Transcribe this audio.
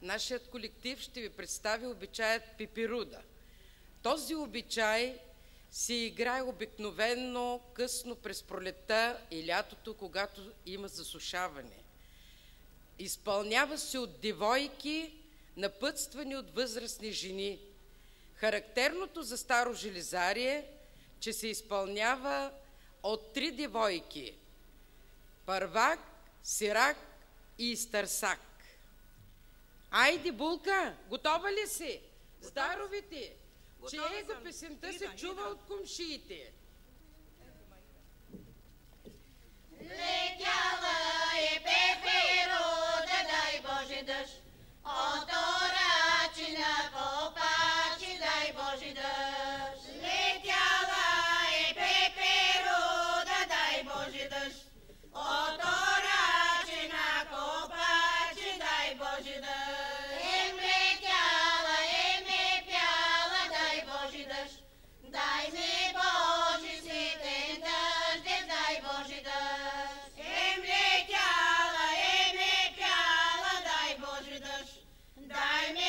нашият колектив ще ви представи обичаят пипируда. Този обичай се играе обикновенно късно през пролетта и лятото, когато има засушаване. Изпълнява се от девойки, напътствани от възрастни жени. Характерното за Старо Железарие, че се изпълнява от 3 девойки – първак, сирак и изтърсак. Айде, Булка, готова ли си? Здравейте! Чие го песента се чува от комшиите. Летяла е пепируда, дай Боже дъжд, от орачина копачи, дай Боже дъжд. Летяла е пепируда, дай Боже дъжд, от орачина копачи, дай Боже дъжд. Дай ми Боже светен дъжд, дай Боже дъжд. Летяла, пяла, дай Боже дъжд. Дай ми